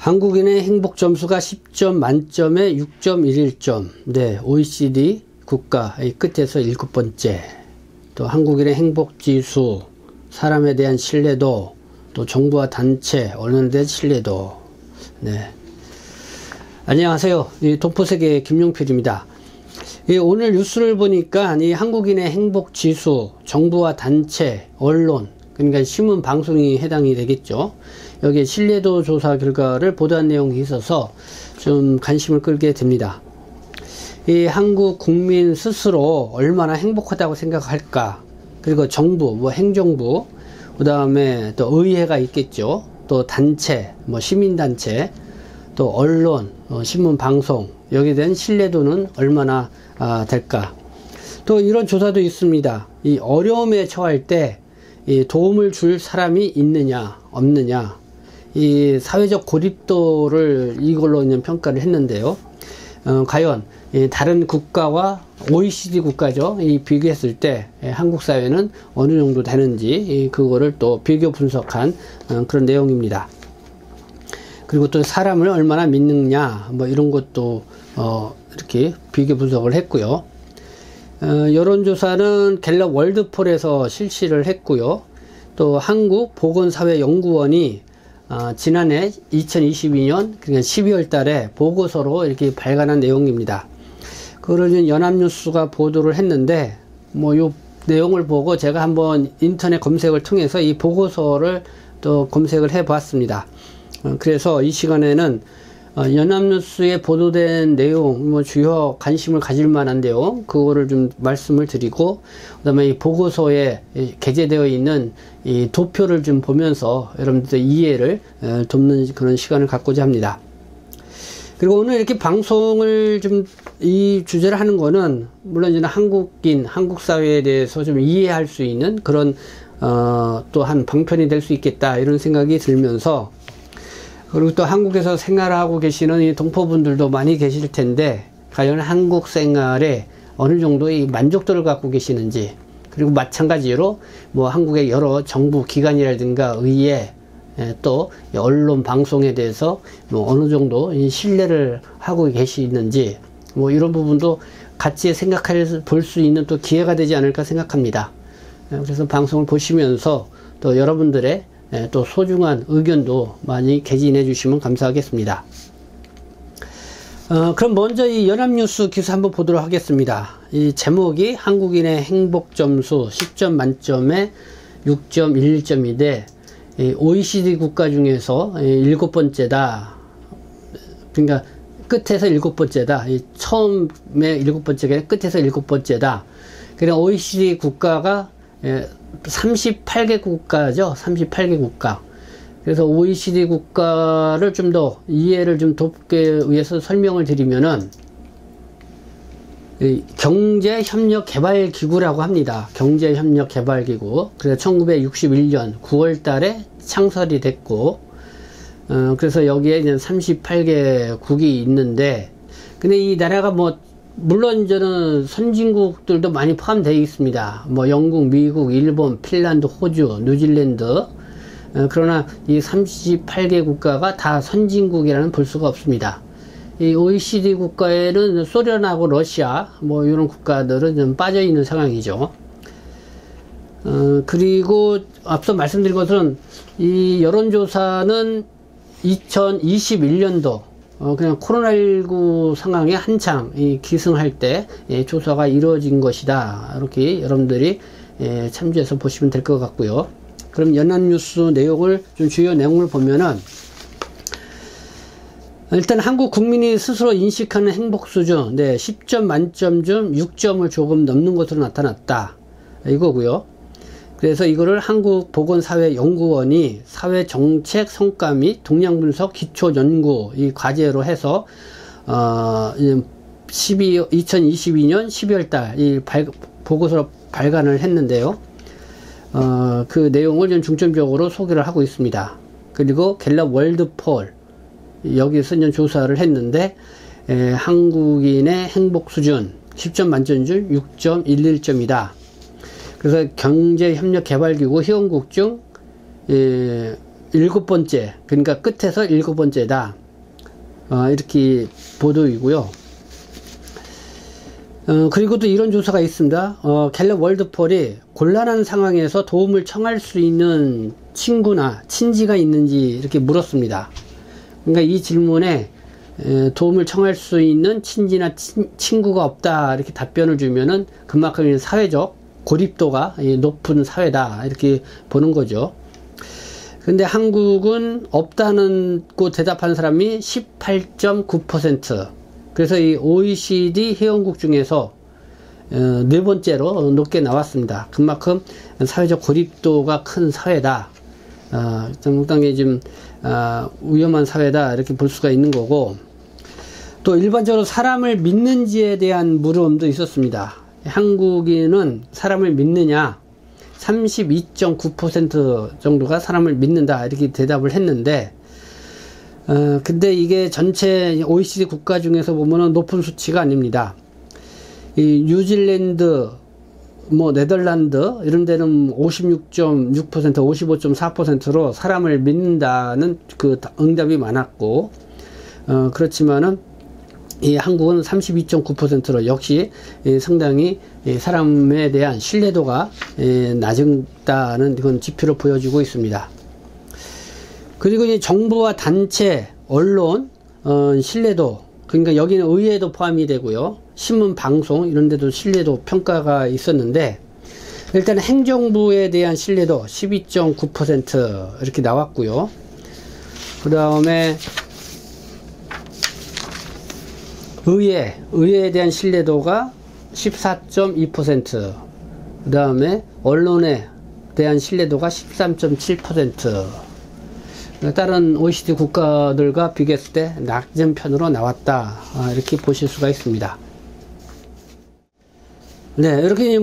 한국인의 행복 점수가 10점 만점에 6.11점. 네, OECD 국가의 끝에서 7번째. 또 한국인의 행복 지수, 사람에 대한 신뢰도, 또 정부와 단체, 언론에 대한 신뢰도. 네. 안녕하세요. 동포세계 김용필입니다. 오늘 뉴스를 보니까 이 한국인의 행복 지수, 정부와 단체, 언론, 그러니까 신문 방송이 해당이 되겠죠. 여기에 신뢰도 조사 결과를 보도한 내용이 있어서 좀 관심을 끌게 됩니다. 이 한국 국민 스스로 얼마나 행복하다고 생각할까? 그리고 정부, 행정부, 그 다음에 또 의회가 있겠죠. 또 단체, 시민단체, 또 언론, 신문 방송, 여기에 대한 신뢰도는 얼마나 될까? 또 이런 조사도 있습니다. 이 어려움에 처할 때 이 도움을 줄 사람이 있느냐, 없느냐, 이 사회적 고립도를 이걸로 그냥 평가를 했는데요. 과연 다른 국가와 OECD 국가죠. 이 비교했을 때 한국 사회는 어느 정도 되는지 그거를 또 비교 분석한 그런 내용입니다. 그리고 또 사람을 얼마나 믿느냐, 이런 것도 이렇게 비교 분석을 했고요. 여론조사는 갤럽 월드폴에서 실시를 했고요. 또 한국보건사회연구원이 지난해 2022년 그러니까 12월 달에 보고서로 이렇게 발간한 내용입니다. 그걸 연합뉴스가 보도를 했는데 요 내용을 보고 제가 한번 인터넷 검색을 통해서 이 보고서를 또 검색을 해 보았습니다. 그래서 이 시간에는 연합뉴스에 보도된 내용, 주요 관심을 가질 만한 내용, 그거를 좀 말씀을 드리고, 그 다음에 이 보고서에 게재되어 있는 이 도표를 좀 보면서 여러분들 이해를 돕는 그런 시간을 갖고자 합니다. 그리고 오늘 이렇게 방송을 좀 이 주제를 하는 거는, 물론 이제 한국인, 한국 사회에 대해서 좀 이해할 수 있는 그런, 또 한 방편이 될 수 있겠다, 이런 생각이 들면서, 그리고 또 한국에서 생활하고 계시는 이 동포분들도 많이 계실 텐데, 과연 한국 생활에 어느 정도의 만족도를 갖고 계시는지, 그리고 마찬가지로 한국의 여러 정부 기관이라든가 의회, 또 언론 방송에 대해서 어느 정도 신뢰를 하고 계시는지, 이런 부분도 같이 생각해 볼 수 있는 또 기회가 되지 않을까 생각합니다. 그래서 방송을 보시면서 또 여러분들의 또 소중한 의견도 많이 개진해 주시면 감사하겠습니다. 그럼 먼저 이 연합뉴스 기사 한번 보도록 하겠습니다. 이 제목이 한국인의 행복점수 10점 만점에 6.11점인데 OECD 국가 중에서 7번째다. 그러니까 끝에서 7번째다. 처음에 7번째가 끝에서 7번째다. 그냥 OECD 국가가 38개 국가죠. 38개 국가. 그래서 OECD 국가를 좀 더 이해를 좀 돕기 위해서 설명을 드리면은, 경제협력개발기구라고 합니다. 경제협력개발기구. 그래서 1961년 9월 달에 창설이 됐고, 그래서 여기에 이제 38개국이 있는데, 근데 이 나라가 물론 저는 선진국들도 많이 포함되어 있습니다. 영국, 미국, 일본, 핀란드, 호주, 뉴질랜드. 그러나 이 38개 국가가 다 선진국이라는 볼 수가 없습니다. 이 OECD 국가에는 소련하고 러시아, 이런 국가들은 좀 빠져 있는 상황이죠. 그리고 앞서 말씀드린 것은 이 여론조사는 2021년도 그냥 코로나19 상황에 한창 기승할 때 조사가 이루어진 것이다. 이렇게 여러분들이 참조해서 보시면 될 것 같고요. 그럼 연합뉴스 내용을 좀 주요 내용을 보면은 일단 한국 국민이 스스로 인식하는 행복 수준, 10점 만점 중 6점을 조금 넘는 것으로 나타났다. 이거고요. 그래서 이거를 한국보건사회연구원이 사회정책 성과 및 동향분석 기초연구 이 과제로 해서 2022년 12월 달 이 보고서로 발간을 했는데요. 그 내용을 좀 중점적으로 소개를 하고 있습니다. 그리고 갤럽 월드폴 여기서 이제 조사를 했는데 한국인의 행복 수준 10점 만점 중 6.11점이다. 그래서 경제협력개발기구 회원국 중 7번째, 그러니까 끝에서 7번째다. 이렇게 보도이고요. 그리고 또 이런 조사가 있습니다. 갤럽 월드폴이 곤란한 상황에서 도움을 청할 수 있는 친구나 친지가 있는지 이렇게 물었습니다. 그러니까 이 질문에 도움을 청할 수 있는 친지나 친구가 없다 이렇게 답변을 주면은 그만큼 사회적 고립도가 높은 사회다 이렇게 보는 거죠. 근데 한국은 없다고 대답한 사람이 18.9%. 그래서 이 OECD 회원국 중에서 네 번째로 높게 나왔습니다. 그만큼 사회적 고립도가 큰 사회다. 상당히 좀 위험한 사회다 이렇게 볼 수가 있는 거고, 또 일반적으로 사람을 믿는지에 대한 물음도 있었습니다. 한국인은 사람을 믿느냐? 32.9% 정도가 사람을 믿는다 이렇게 대답을 했는데, 근데 이게 전체 OECD 국가 중에서 보면은 높은 수치가 아닙니다. 이 뉴질랜드, 네덜란드 이런 데는 56.6%, 55.4%로 사람을 믿는다는 그 응답이 많았고, 그렇지만은 이 한국은 32.9%로 역시 상당히 사람에 대한 신뢰도가 낮다는 그런 지표를 보여주고 있습니다. 그리고 이 정부와 단체, 언론, 신뢰도, 그러니까 여기는 의회도 포함이 되고요. 신문, 방송 이런 데도 신뢰도 평가가 있었는데, 일단 행정부에 대한 신뢰도 12.9% 이렇게 나왔고요. 그 다음에 의회에 대한 신뢰도가 14.2%, 그 다음에 언론에 대한 신뢰도가 13.7%, 다른 OECD 국가들과 비교했을 때 낮은 편으로 나왔다 이렇게 보실 수가 있습니다. 네, 이렇게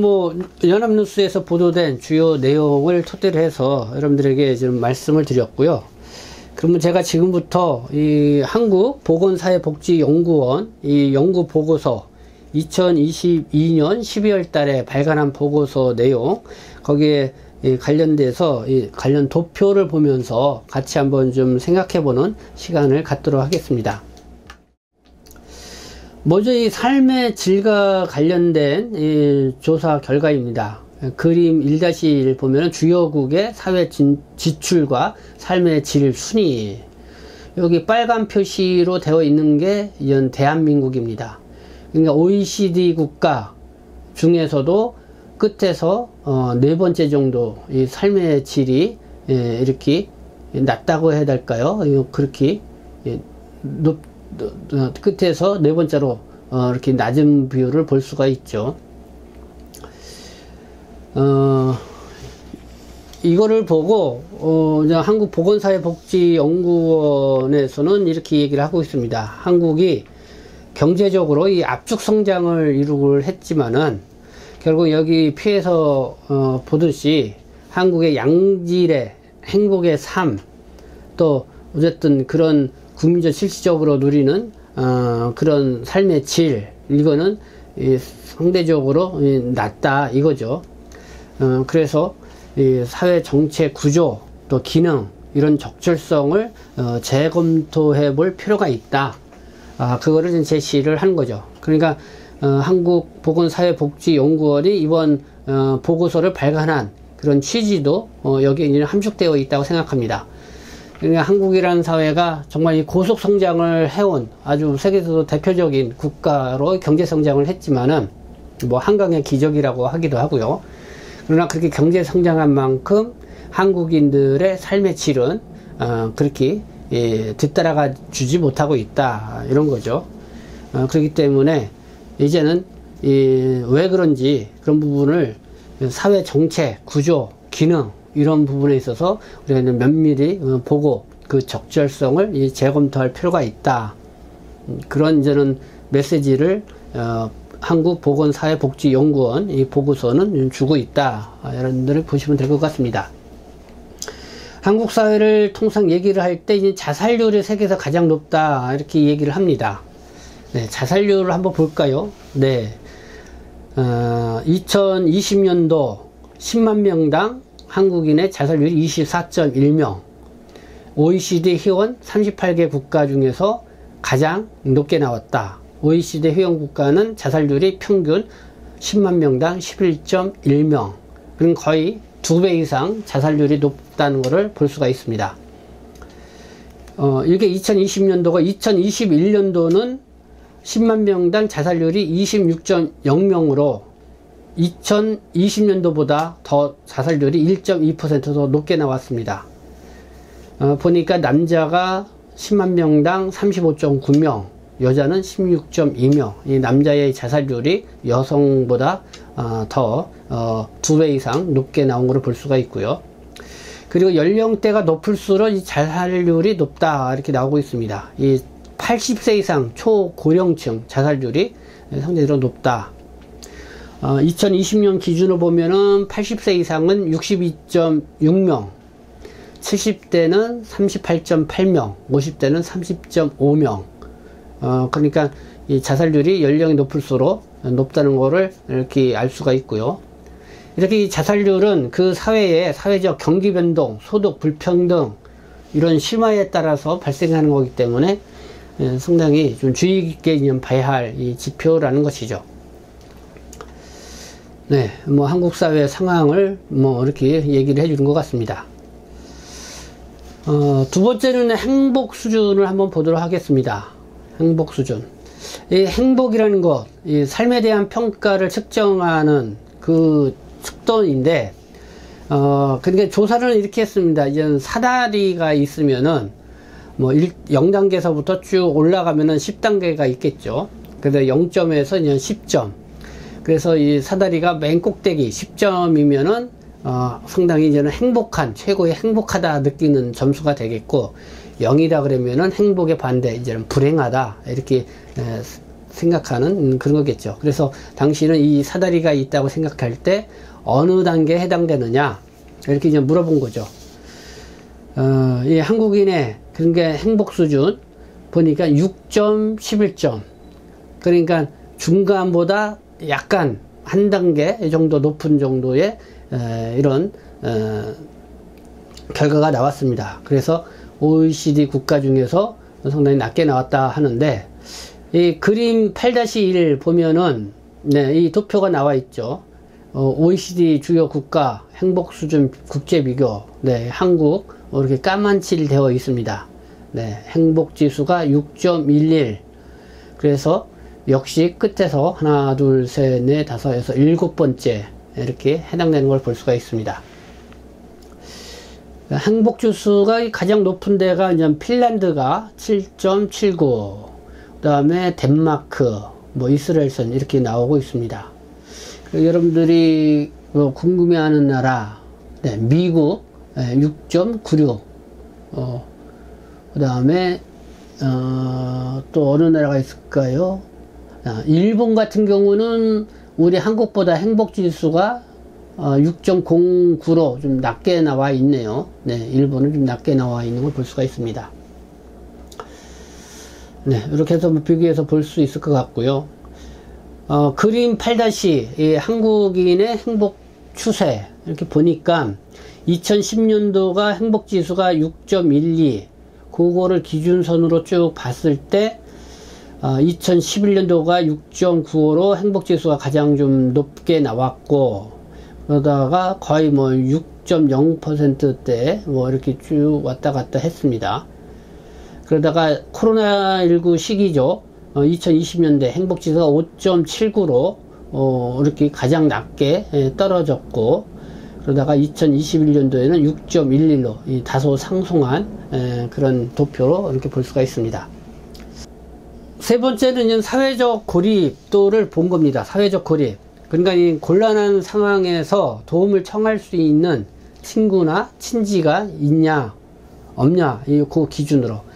연합뉴스에서 보도된 주요 내용을 토대로 해서 여러분들에게 지금 말씀을 드렸고요. 그러면 제가 지금부터 이 한국보건사회복지연구원 이 연구 보고서 2022년 12월 달에 발간한 보고서 내용, 거기에 관련돼서 관련 도표를 보면서 같이 한번 좀 생각해보는 시간을 갖도록 하겠습니다. 먼저 이 삶의 질과 관련된 이 조사 결과입니다. 그림 1-1 보면 주요국의 사회 지출과 삶의 질 순위, 여기 빨간 표시로 되어 있는 게 대한민국입니다. 그러니까 OECD 국가 중에서도 끝에서 네 번째 정도 이 삶의 질이 이렇게 낮다고 해야 될까요? 그렇게 끝에서 네 번째로 이렇게 낮은 비율을 볼 수가 있죠. 이거를 보고 한국보건사회복지연구원에서는 이렇게 얘기를 하고 있습니다. 한국이 경제적으로 이 압축 성장을 이루고 했지만은 결국 여기 피해서 보듯이 한국의 양질의 행복의 삶, 또 어쨌든 그런 국민적 실질적으로 누리는 그런 삶의 질, 이거는 상대적으로 낮다 이거죠. 그래서 이 사회 정책 구조 또 기능 이런 적절성을 재검토해 볼 필요가 있다. 그거를 제시를 하는 거죠. 그러니까 한국보건사회복지연구원이 이번 보고서를 발간한 그런 취지도 여기에 함축되어 있다고 생각합니다. 그러니까 한국이라는 사회가 정말 이 고속 성장을 해온 아주 세계에서도 대표적인 국가로 경제 성장을 했지만은 한강의 기적이라고 하기도 하고요. 그러나 그렇게 경제 성장한 만큼 한국인들의 삶의 질은 그렇게 뒤따라가 주지 못하고 있다 이런 거죠. 그렇기 때문에 이제는 왜 그런지 그런 부분을 사회 정책, 구조, 기능 이런 부분에 있어서 우리가 면밀히 보고 그 적절성을 재검토할 필요가 있다. 그런 이제는 메시지를 한국보건사회복지연구원 이 보고서는 주고 있다. 여러분들이 보시면 될 것 같습니다. 한국 사회를 통상 얘기를 할 때 자살률이 세계에서 가장 높다 이렇게 얘기를 합니다. 네, 자살률을 한번 볼까요? 네, 2020년도 10만 명당 한국인의 자살률이 24.1명. OECD 회원 38개 국가 중에서 가장 높게 나왔다. OECD 회원 국가는 자살률이 평균 10만 명당 11.1명. 그럼 거의 2배 이상 자살률이 높다는 것을 볼 수가 있습니다. 이게 2020년도가 2021년도는 10만 명당 자살률이 26.0명으로 2020년도보다 더 자살률이 1.2% 더 높게 나왔습니다. 보니까 남자가 10만 명당 35.9명, 여자는 16.2명. 이 남자의 자살률이 여성보다 더 2배 이상 높게 나온 것을 볼 수가 있고요. 그리고 연령대가 높을수록 이 자살률이 높다 이렇게 나오고 있습니다. 이 80세 이상 초고령층 자살률이 상대적으로 높다. 2020년 기준으로 보면은 80세 이상은 62.6명, 70대는 38.8명, 50대는 30.5명. 그러니까 이 자살률이 연령이 높을수록 높다는 것을 이렇게 알 수가 있고요. 이렇게 이 자살률은 그 사회의 사회적 경기 변동, 소득 불평등 이런 심화에 따라서 발생하는 거기 때문에 상당히 좀 주의 깊게 봐야 할 이 지표라는 것이죠. 네, 뭐 한국 사회 상황을 뭐 이렇게 얘기를 해주는 것 같습니다. 두 번째는 행복 수준을 한번 보도록 하겠습니다. 행복 수준. 이 행복이라는 것, 이 삶에 대한 평가를 측정하는 그 측도인데, 그러니까 조사를 이렇게 했습니다. 이제 사다리가 있으면은, 뭐 0단계에서부터 쭉 올라가면은 10단계가 있겠죠. 그래서 0점에서 이제 10점. 그래서 이 사다리가 맨 꼭대기 10점이면은, 상당히 이제는 행복한, 최고의 행복하다 느끼는 점수가 되겠고, 0이다 그러면은 행복의 반대, 이제는 불행하다. 이렇게 생각하는 그런 거겠죠. 그래서 당신은 이 사다리가 있다고 생각할 때 어느 단계에 해당되느냐? 이렇게 이제 물어본 거죠. 이 한국인의 그러니까 행복 수준 보니까 6점, 11점. 그러니까 중간보다 약간 한 단계 정도 높은 정도의 이런 결과가 나왔습니다. 그래서 OECD 국가 중에서 상당히 낮게 나왔다 하는데, 이 그림 8-1 보면은, 네, 이 도표가 나와 있죠. OECD 주요 국가 행복 수준 국제 비교. 네, 한국, 이렇게 까만칠 되어 있습니다. 네, 행복 지수가 6.11. 그래서 역시 끝에서 하나, 둘, 셋, 넷, 다섯, 여섯, 7번째 이렇게 해당되는 걸 볼 수가 있습니다. 행복 지수가 가장 높은 데가 이제 핀란드가 7.79, 그 다음에 덴마크, 뭐 이스라엘선 이렇게 나오고 있습니다. 여러분들이 궁금해하는 나라, 네, 미국 6.96, 그 다음에 또 어느 나라가 있을까요? 일본 같은 경우는 우리 한국보다 행복 지수가 6.09로 좀 낮게 나와 있네요. 네, 일본은 좀 낮게 나와 있는 걸 볼 수가 있습니다. 네, 이렇게 해서 비교해서 볼 수 있을 것 같고요. 그림 8-2, 한국인의 행복 추세, 이렇게 보니까 2010년도가 행복 지수가 6.12, 그거를 기준선으로 쭉 봤을 때 2011년도가 6.95로 행복 지수가 가장 좀 높게 나왔고, 그러다가 거의 뭐 6.0%대 뭐 이렇게 쭉 왔다 갔다 했습니다. 그러다가 코로나19 시기죠. 2020년대 행복지수가 5.79로 이렇게 가장 낮게 떨어졌고, 그러다가 2021년도에는 6.11로 다소 상승한 그런 도표로 이렇게 볼 수가 있습니다. 세 번째는 사회적 고립도를 본 겁니다. 사회적 고립. 그러니까 이 곤란한 상황에서 도움을 청할 수 있는 친구나 친지가 있냐 없냐, 그 기준으로.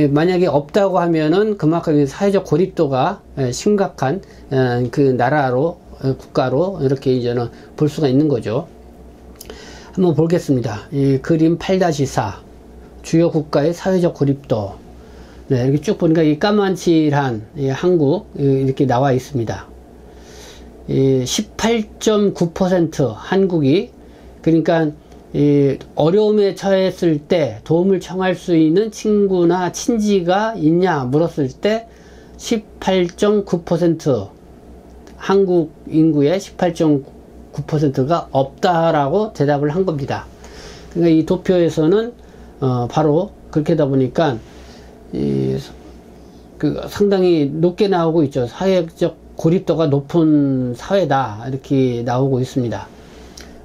만약에 없다고 하면은 그만큼 사회적 고립도가 심각한 그 나라로, 국가로 이렇게 이제는 볼 수가 있는 거죠. 한번 보겠습니다. 이 그림 8-4 주요 국가의 사회적 고립도. 네, 이렇게 쭉 보니까 이 까만칠한 한국 이렇게 나와 있습니다. 18.9% 한국이, 그러니까 이 어려움에 처했을 때 도움을 청할 수 있는 친구나 친지가 있냐 물었을 때 18.9%, 한국 인구의 18.9%가 없다라고 대답을 한 겁니다. 그러니까 이 도표에서는 바로 그렇게 하다 보니까 상당히 높게 나오고 있죠. 사회적 고립도가 높은 사회다 이렇게 나오고 있습니다.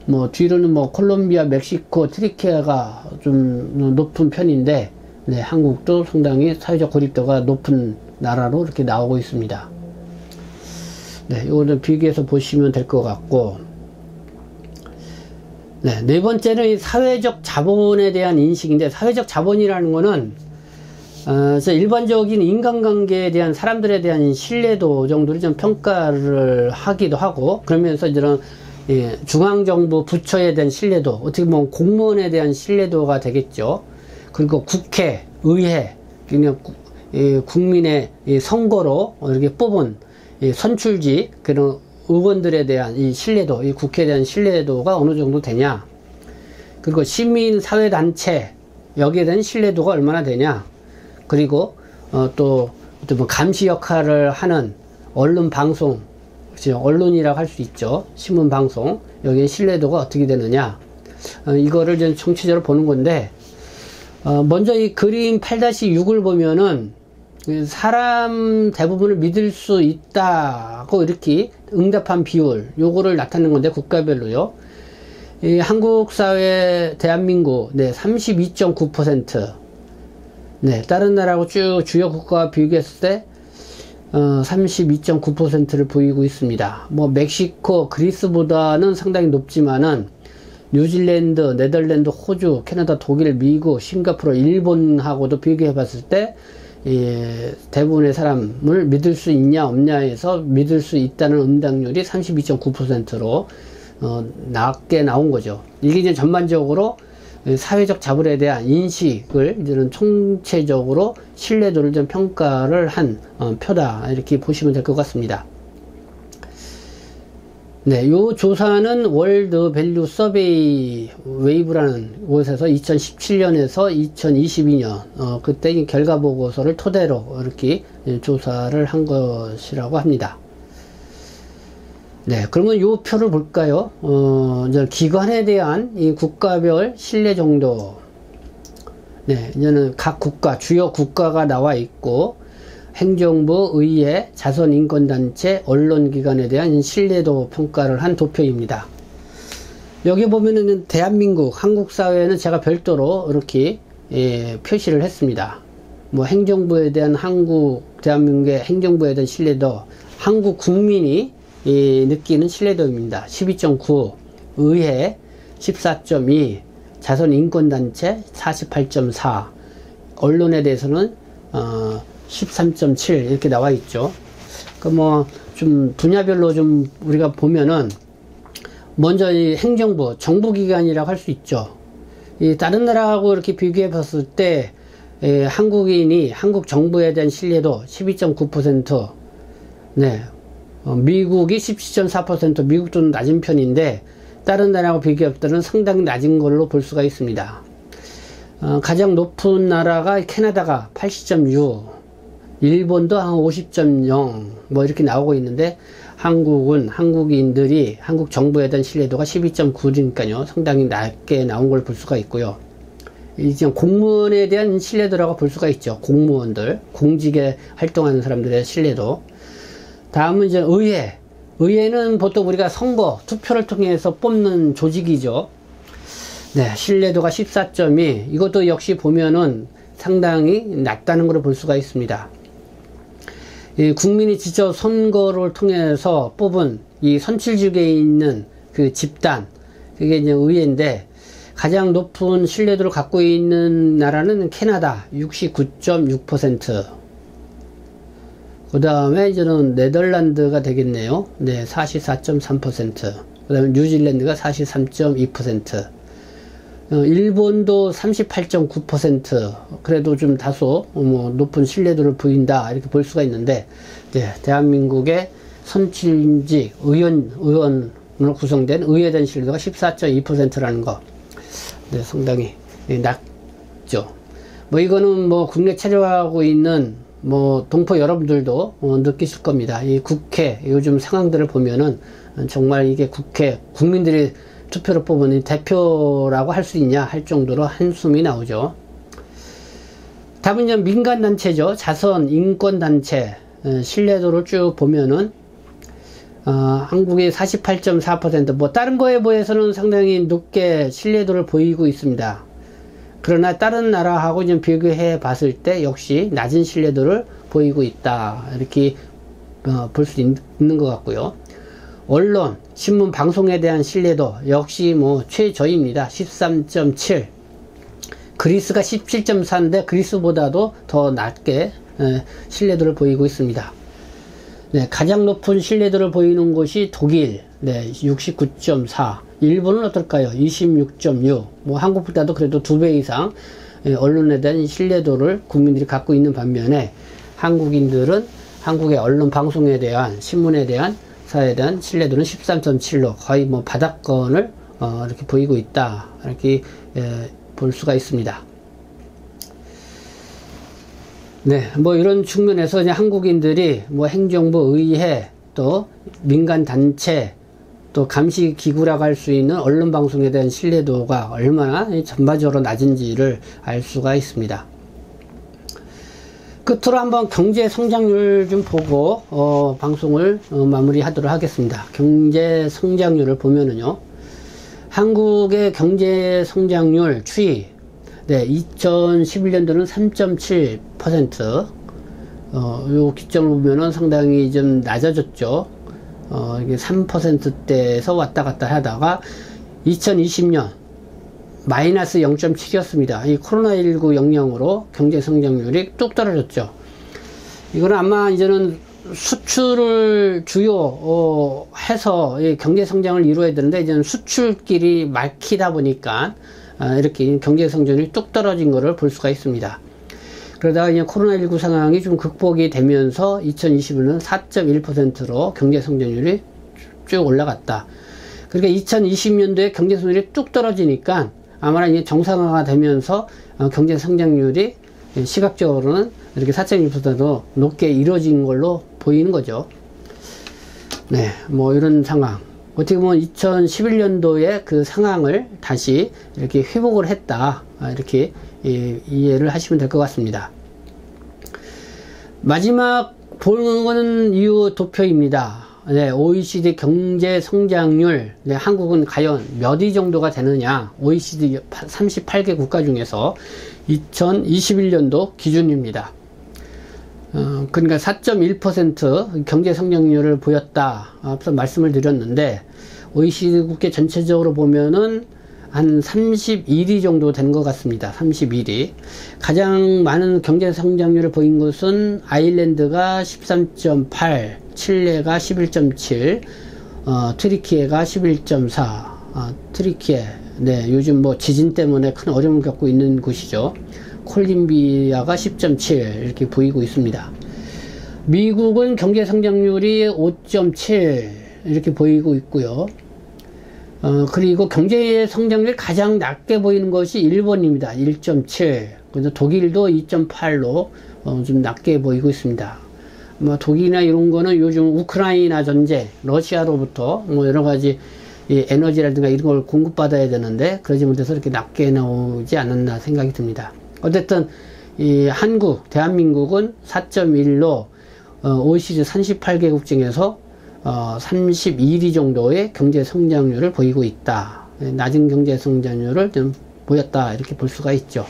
뭐 뒤로는 뭐 콜롬비아, 멕시코, 트리키아가 좀 높은 편인데, 네, 한국도 상당히 사회적 고립도가 높은 나라로 이렇게 나오고 있습니다. 네, 이거는 비교해서 보시면 될 것 같고, 네, 네 번째는 사회적 자본에 대한 인식인데, 사회적 자본이라는 거는 일반적인 인간관계에 대한 사람들에 대한 신뢰도 정도를 좀 평가를 하기도 하고, 그러면서 이런 중앙정부 부처에 대한 신뢰도, 어떻게 보면 공무원에 대한 신뢰도가 되겠죠. 그리고 국회, 의회, 그냥 국민의 선거로 이렇게 뽑은 선출직 그런 의원들에 대한 이 신뢰도, 이 국회에 대한 신뢰도가 어느 정도 되냐. 그리고 시민 사회단체 여기에 대한 신뢰도가 얼마나 되냐. 그리고 또 뭐 감시 역할을 하는 언론 방송, 언론이라고 할 수 있죠. 신문 방송 여기에 신뢰도가 어떻게 되느냐. 이거를 좀 총체적으로 보는 건데, 먼저 이 그림 8-6을 보면은 사람 대부분을 믿을 수 있다고 이렇게 응답한 비율, 요거를 나타내는 건데, 국가별로요. 이 한국 사회, 대한민국, 네, 32.9%. 네, 다른 나라하고 쭉 주요 국가와 비교했을 때 32.9%를 보이고 있습니다. 뭐 멕시코, 그리스보다는 상당히 높지만은 뉴질랜드, 네덜란드, 호주, 캐나다, 독일, 미국, 싱가포르, 일본하고도 비교해 봤을 때 대부분의 사람을 믿을 수 있냐 없냐에서 믿을 수 있다는 응답률이 32.9%로 낮게 나온 거죠. 이게 이제 전반적으로 사회적 자본에 대한 인식을 이제는 총체적으로 신뢰도를 좀 평가를 한 표다 이렇게 보시면 될 것 같습니다. 네, 요 조사는 월드 밸류 서베이 웨이브라는 곳에서 2017년에서 2022년 그때 결과 보고서를 토대로 이렇게 조사를 한 것이라고 합니다. 네, 그러면 요 표를 볼까요? 이제 기관에 대한 이 국가별 신뢰 정도. 네, 이제는 각 국가, 주요 국가가 나와 있고, 행정부, 의회, 자선인권단체, 언론기관에 대한 신뢰도 평가를 한 도표입니다. 여기 보면은 대한민국, 한국 사회는 제가 별도로 이렇게 표시를 했습니다. 뭐 행정부에 대한 대한민국의 행정부에 대한 신뢰도, 한국 국민이 느끼는 신뢰도입니다. 12.9, 의회 14.2, 자선인권단체 48.4, 언론에 대해서는 13.7 이렇게 나와 있죠. 그 뭐 좀 분야별로 좀 우리가 보면은 먼저 이 행정부, 정부기관이라고 할 수 있죠. 이 다른 나라하고 이렇게 비교해 봤을 때 한국인이 한국 정부에 대한 신뢰도 12.9%, 네. 미국이 17.4%, 미국도 낮은 편인데 다른 나라하고 비교할 때는 상당히 낮은 걸로 볼 수가 있습니다. 가장 높은 나라가 캐나다가 80.6, 일본도 한 50.0 뭐 이렇게 나오고 있는데, 한국은 한국인들이 한국 정부에 대한 신뢰도가 12.9니까요 상당히 낮게 나온 걸 볼 수가 있고요. 이제 공무원에 대한 신뢰도라고 볼 수가 있죠. 공무원들, 공직에 활동하는 사람들의 신뢰도. 다음은 이제 의회. 의회는 보통 우리가 선거, 투표를 통해서 뽑는 조직이죠. 네, 신뢰도가 14.2. 이것도 역시 보면은 상당히 낮다는 걸 볼 수가 있습니다. 이 국민이 직접 선거를 통해서 뽑은 이 선출직에 있는 그 집단, 그게 이제 의회인데, 가장 높은 신뢰도를 갖고 있는 나라는 캐나다 69.6%. 그 다음에 이제는 네덜란드가 되겠네요. 네, 44.3%. 그 다음에 뉴질랜드가 43.2%. 일본도 38.9%. 그래도 좀 다소 높은 신뢰도를 보인다 이렇게 볼 수가 있는데, 네, 대한민국의 선출직 의원으로 구성된 의회에 대한 신뢰도가 14.2%라는 거. 네, 상당히 낮죠. 뭐 이거는 뭐 국내 체류하고 있는 뭐 동포 여러분들도 느끼실 겁니다. 이 국회 요즘 상황들을 보면은 정말 이게 국회 국민들이 투표로 뽑은 대표라고 할 수 있냐 할 정도로 한숨이 나오죠. 다음은 이제 민간단체죠. 자선 인권단체 신뢰도를 쭉 보면은 한국이 48.4%, 뭐 다른 거에 비해서는 상당히 높게 신뢰도를 보이고 있습니다. 그러나 다른 나라하고 좀 비교해 봤을 때 역시 낮은 신뢰도를 보이고 있다, 이렇게 볼 수 있는 것 같고요. 언론, 신문, 방송에 대한 신뢰도 역시 뭐 최저입니다. 13.7. 그리스가 17.4인데 그리스보다도 더 낮게 신뢰도를 보이고 있습니다. 네, 가장 높은 신뢰도를 보이는 곳이 독일, 네, 69.4. 일본은 어떨까요? 26.6. 뭐 한국보다도 그래도 2배 이상 언론에 대한 신뢰도를 국민들이 갖고 있는 반면에 한국인들은 한국의 언론 방송에 대한, 신문에 대한, 사에 대한 신뢰도는 13.7로 거의 뭐 바닥권을 이렇게 보이고 있다, 이렇게 볼 수가 있습니다. 네, 뭐 이런 측면에서 이제 한국인들이 뭐 행정부, 의회, 또 민간단체, 또 감시기구라고 할 수 있는 언론방송에 대한 신뢰도가 얼마나 전반적으로 낮은지를 알 수가 있습니다. 끝으로 한번 경제 성장률 좀 보고 방송을 마무리하도록 하겠습니다. 경제 성장률을 보면은요, 한국의 경제 성장률 추이, 네, 2011년도는 3.7%, 요 기점을 보면은 상당히 좀 낮아졌죠. 이게 3%대에서 왔다 갔다 하다가 2020년 마이너스 0.7이었습니다. 이 코로나19 영향으로 경제 성장률이 뚝 떨어졌죠. 이거는 아마 이제는 수출을 주요 해서 경제 성장을 이루어야 되는데, 이제는 수출길이 막히다 보니까 이렇게 경제 성장률이 뚝 떨어진 것을 볼 수가 있습니다. 그러다가 이제 코로나19 상황이 좀 극복이 되면서 2021년 4.1%로 경제 성장률이 쭉 올라갔다. 그러니까 2020년도에 경제 성장률이 뚝 떨어지니까 아마나 이제 정상화가 되면서 경제 성장률이 시각적으로는 이렇게 4.1%도 높게 이루어진 걸로 보이는 거죠. 네, 뭐 이런 상황. 어떻게 보면 2011년도의 그 상황을 다시 이렇게 회복을 했다, 이렇게 이해를 하시면 될 것 같습니다. 마지막 보는 거는 이 도표입니다. 네, OECD 경제 성장률, 네, 한국은 과연 몇 위 정도가 되느냐, OECD 38개 국가 중에서 2021년도 기준입니다. 그러니까 4.1% 경제 성장률을 보였다, 앞서 말씀을 드렸는데, OECD 국가 전체적으로 보면은 한 31위 정도 된 것 같습니다. 31위. 가장 많은 경제 성장률을 보인 곳은 아일랜드가 13.8, 칠레가 11.7, 트리키에가 11.4. 트리키에, 네, 요즘 뭐 지진 때문에 큰 어려움을 겪고 있는 곳이죠. 콜ум비아가 10.7 이렇게 보이고 있습니다. 미국은 경제 성장률이 5.7 이렇게 보이고 있고요. 그리고 경제 성장률이 가장 낮게 보이는 것이 일본입니다. 1.7. 그래서 독일도 2.8로 좀 낮게 보이고 있습니다. 뭐 독일이나 이런 거는 요즘 우크라이나 전쟁, 러시아로부터 뭐 여러 가지 이 에너지라든가 이런 걸 공급받아야 되는데 그러지 못해서 이렇게 낮게 나오지 않았나 생각이 듭니다. 어쨌든 이 한국, 대한민국은 4.1로 OECD 38개국 중에서 31위 정도의 경제 성장률을 보이고 있다. 낮은 경제 성장률을 좀 보였다, 이렇게 볼 수가 있죠.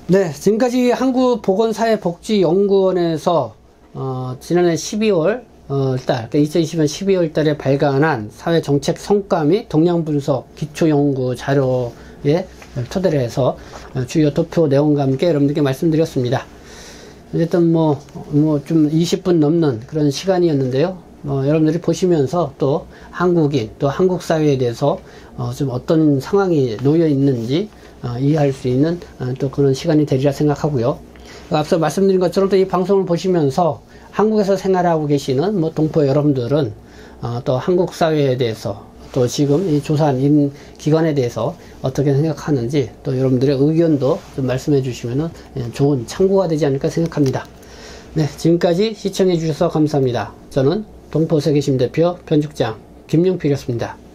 네, 지금까지 한국보건사회복지연구원에서 지난해 12월 달, 그러니까 2020년 12월 달에 발간한 사회정책 성과 및 동향 분석 기초연구 자료에 토대로 해서 주요 도표 내용과 함께 여러분들께 말씀드렸습니다. 어쨌든 좀 20분 넘는 그런 시간이었는데요. 여러분들이 보시면서 또 한국인, 또 한국 사회에 대해서 좀 어떤 상황이 놓여 있는지 이해할 수 있는 또 그런 시간이 되리라 생각하고요. 앞서 말씀드린 것처럼 또 이 방송을 보시면서 한국에서 생활하고 계시는 동포 여러분들은 또 한국 사회에 대해서 또 지금 이 조사한 기관에 대해서 어떻게 생각하는지 또 여러분들의 의견도 좀 말씀해 주시면 좋은 참고가 되지 않을까 생각합니다. 네, 지금까지 시청해 주셔서 감사합니다. 저는 동포세계심 대표 편집장 김용필이었습니다.